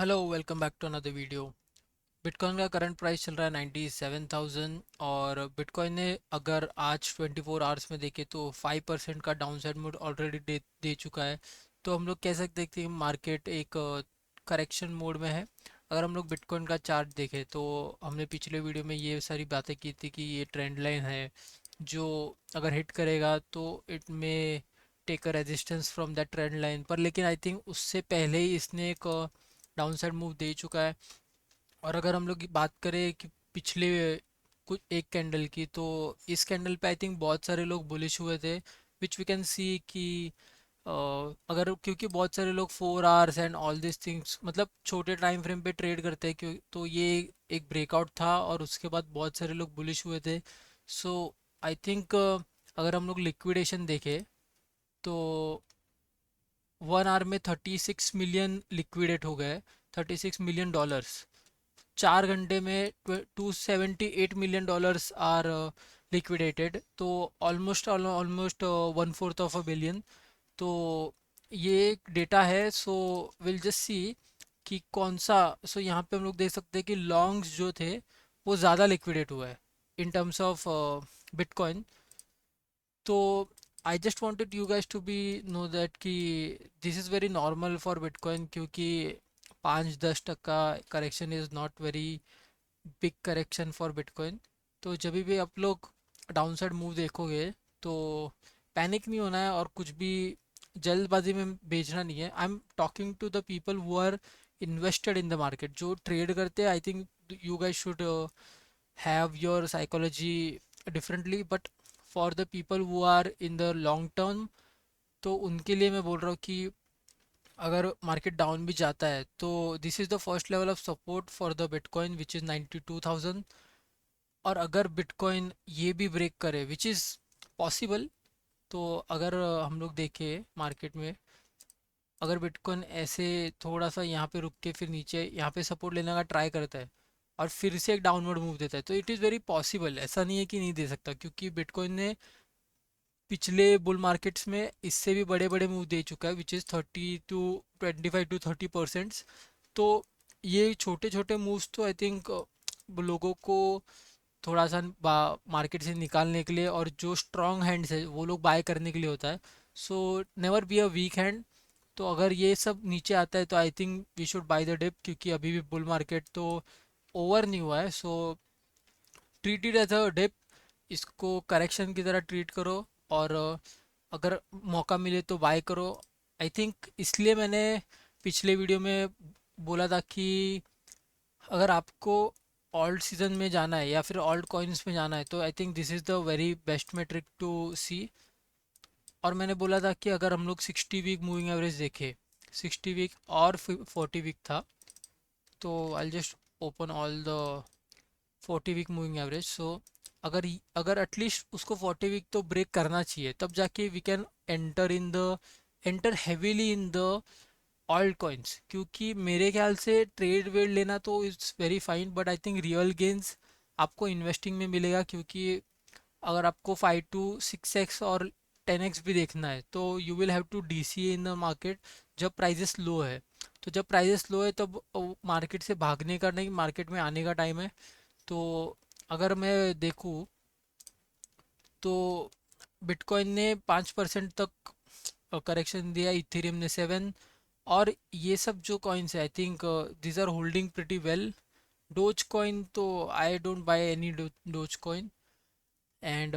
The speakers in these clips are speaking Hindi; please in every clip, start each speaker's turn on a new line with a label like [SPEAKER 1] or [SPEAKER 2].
[SPEAKER 1] Hello welcome back to another video. Bitcoin का करंट प्राइस चल रहा है 97,000 और बिटकॉइन ने अगर आज 24 आवर्स में देखे तो 5% का डाउनसाइड मूड ऑलरेडी दे चुका है। तो हम लोग कह सकते हैं कि मार्केट एक करेक्शन मोड में है। अगर हम लोग बिटकॉइन का चार्ट देखें तो हमने पिछले वीडियो में ये सारी बातें की थी कि ये ट्रेंड लाइन है जो अगर हिट करेगा तो it may take a resistance from that trend line पर, लेकिन आई थिंक उससे पहले ही इसने एक डाउनसाइड मूव दे चुका है। और अगर हम लोग की बात करें कि पिछले कुछ एक कैंडल की, तो इस कैंडल पे आई थिंक बहुत सारे लोग बुलिश हुए थे, विच वी कैन सी कि अ, अगर क्योंकि बहुत सारे लोग 4 hours and all this things मतलब छोटे टाइम फ्रेम पे ट्रेड करते हैं क्यों, तो ये एक ब्रेकआउट था और उसके बाद बहुत सारे लोग बुलिश हुए थे। सो आई थिंक अगर हम लोग लिक्विडेशन देखें तो 1 आवर में 36 मिलियन लिक्विडेट हो गए, $36 मिलियन। 4 घंटे में $278 मिलियन आर लिक्विडेटेड, तो almost almost 1/4 of a billion. तो ये एक डेटा है। सो विल जस्ट सी कि कौन सा। सो यहाँ पे हम लोग देख सकते हैं कि लॉन्ग्स जो थे वो ज़्यादा लिक्विडेट हुआ है इन टर्म्स ऑफ बिटकॉइन। तो I just wanted you guys to be know that कि this is very normal for bitcoin, क्योंकि 5-10 टक्का correction is not very big correction for bitcoin. तो जब भी आप लोग डाउनसाइड मूव देखोगे तो पैनिक नहीं होना है और कुछ भी जल्दबाजी में बेचना नहीं है। I am talking to the people who are invested in the market, जो ट्रेड करते हैं। I think you guys should have your psychology differently, but for the people who are in the long term, तो उनके लिए मैं बोल रहा हूँ कि अगर मार्केट डाउन भी जाता है तो this is the first level of support for the bitcoin which is 92,000। और अगर बिटकॉइन ये भी ब्रेक करे विच इज़ पॉसिबल, तो अगर हम लोग देखें मार्केट में, अगर बिटकॉइन ऐसे थोड़ा सा यहाँ पे रुक के फिर नीचे यहाँ पे सपोर्ट लेने का ट्राई करता है और फिर से एक डाउनवर्ड मूव देता है, तो इट इज़ वेरी पॉसिबल। ऐसा नहीं है कि नहीं दे सकता, क्योंकि बिटकॉइन ने पिछले बुल मार्केट्स में इससे भी बड़े बड़े मूव दे चुका है विच इज़ 25 to 30% तो ये छोटे छोटे मूव्स तो आई थिंक लोगों को थोड़ा सा मार्केट से निकालने के लिए, और जो स्ट्रॉन्ग हैंड्स है वो लोग बाय करने के लिए होता है। So never be a weak hand. तो अगर ये सब नीचे आता है तो I think we should buy the dip, क्योंकि अभी भी बुल मार्केट तो ओवर नहीं हुआ है। So treat it as a dip, इसको करेक्शन की तरह ट्रीट करो और अगर मौका मिले तो बाय करो। आई थिंक इसलिए मैंने पिछले वीडियो में बोला था कि अगर आपको ऑल्ट सीजन में जाना है या फिर ऑल्ट कॉइन्स में जाना है तो I think this is the very best metric to see. और मैंने बोला था कि अगर हम लोग 60 वीक मूविंग एवरेज देखें, 60 वीक और 40 वीक था, तो I just open all the 40 week moving average. So अगर एटलीस्ट उसको 40 वीक तो ब्रेक करना चाहिए, तब जाके we can enter heavily in the altcoins. क्योंकि मेरे ख्याल से ट्रेड वेड लेना तो it's very fine, but I think real gains आपको इन्वेस्टिंग में मिलेगा। क्योंकि अगर आपको 5 to 6x और 10x भी देखना है तो you will have to DCA in the market जब प्राइजेस लो है। तो जब प्राइजेस लो है तब मार्केट से भागने का नहीं, मार्केट में आने का टाइम है। तो अगर मैं देखूँ तो बिटकॉइन ने 5% तक करेक्शन दिया, इथेरियम ने 7। और ये सब जो कॉइन्स है I think these are holding pretty well. Doge coin तो I don't buy any doge coin, and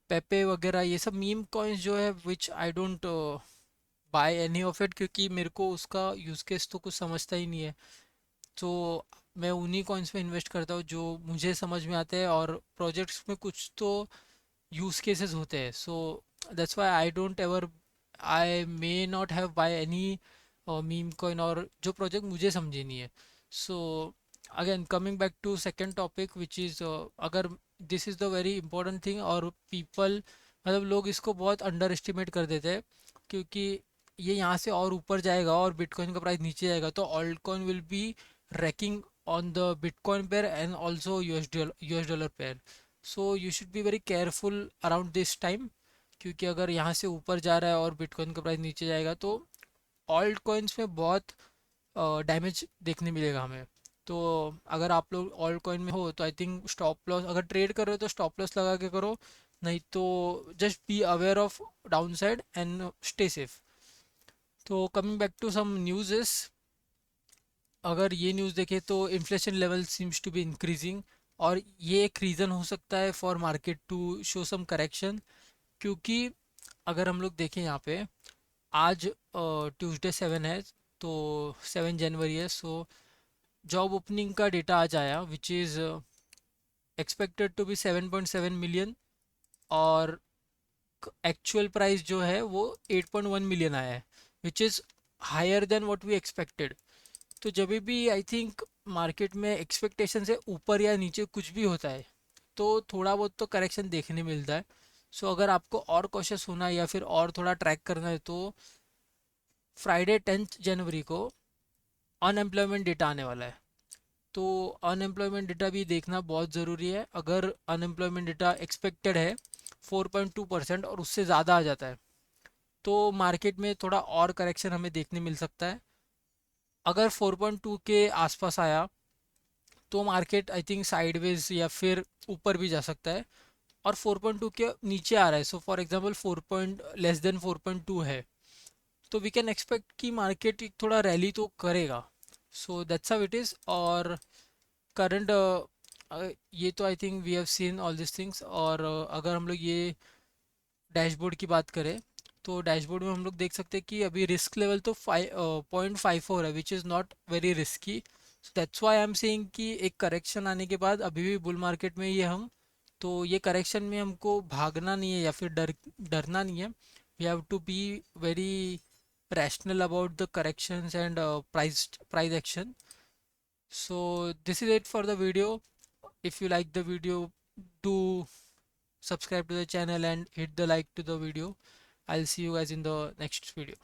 [SPEAKER 1] Pepe वगैरह ये सब मीम कॉइन्स जो है which I don't buy any of it, क्योंकि मेरे को उसका यूज़ केस तो कुछ समझता ही नहीं है। तो मैं उन्हीं कॉइन्स में इन्वेस्ट करता हूँ जो मुझे समझ में आते हैं, और प्रोजेक्ट्स में कुछ तो यूज़ केसेस होते हैं। So that's why I don't ever, I may not have buy any meme coin, और जो प्रोजेक्ट मुझे समझे नहीं है। So again coming back to second topic which is, अगर this is the very important thing, और पीपल मतलब लोग इसको बहुत अंडर एस्टिमेट कर देते हैं। क्योंकि ये यहाँ से और ऊपर जाएगा और बिटकॉइन का प्राइस नीचे जाएगा तो alt coin will be ranking on the bitcoin pair and also US dollar pair. So you should be very careful around this time, क्योंकि अगर यहाँ से ऊपर जा रहा है और बिटकॉइन का प्राइस नीचे जाएगा तो ऑल्ट कॉइन्स में बहुत डैमेज देखने मिलेगा हमें। तो अगर आप लोग ऑल्ट कॉइन में हो तो आई थिंक स्टॉप लॉस, अगर ट्रेड कर रहे हो तो स्टॉप लॉस लगा के करो, नहीं तो just be aware of downside and stay safe. तो coming back to some news, अगर ये न्यूज़ देखें तो inflation level seems to be increasing, और ये एक रीज़न हो सकता है for market to show some correction. क्योंकि अगर हम लोग देखें यहाँ पे, आज ट्यूसडे 7 है, तो 7 जनवरी है, सो जॉब ओपनिंग का डेटा आज आया which is expected to be 7.7 million, और एक्चुअल प्राइस जो है वो 8.1 मिलियन आया है, which is higher than what we expected. तो जब भी आई थिंक मार्केट में एक्सपेक्टेशन से ऊपर या नीचे कुछ भी होता है तो थोड़ा बहुत तो करेक्शन देखने मिलता है। सो अगर आपको और कॉशियस होना है या फिर और थोड़ा ट्रैक करना है तो फ्राइडे 10 जनवरी को अनएम्प्लॉयमेंट डेटा आने वाला है। तो अनएम्प्लॉयमेंट डेटा भी देखना बहुत ज़रूरी है। अगर अनएम्प्लॉयमेंट डेटा एक्सपेक्टेड है 4.2% और उससे ज़्यादा आ जाता है तो मार्केट में थोड़ा और करेक्शन हमें देखने मिल सकता है। अगर 4.2 के आसपास आया तो मार्केट आई थिंक साइडवेज या फिर ऊपर भी जा सकता है। और 4.2 के नीचे आ रहा है, so for example 4 point less than 4.2 है, तो वी कैन एक्सपेक्ट कि मार्केट थोड़ा रैली तो करेगा। So that's how it is. और करंट ये तो I think we have seen all this things. और अगर हम लोग ये डैशबोर्ड की बात करें तो डैशबोर्ड में हम लोग देख सकते हैं कि अभी रिस्क लेवल तो 5.54 है, which is not very risky. So that's why I am saying कि एक करेक्शन आने के बाद अभी भी बुल मार्केट में ही है हम। तो ये करेक्शन में हमको भागना नहीं है या फिर डरना नहीं है। We have to be very rational about the corrections and price action. So this is it for the video. If you like the video, do subscribe to the channel and hit the like to the video. I'll see you guys in the next video.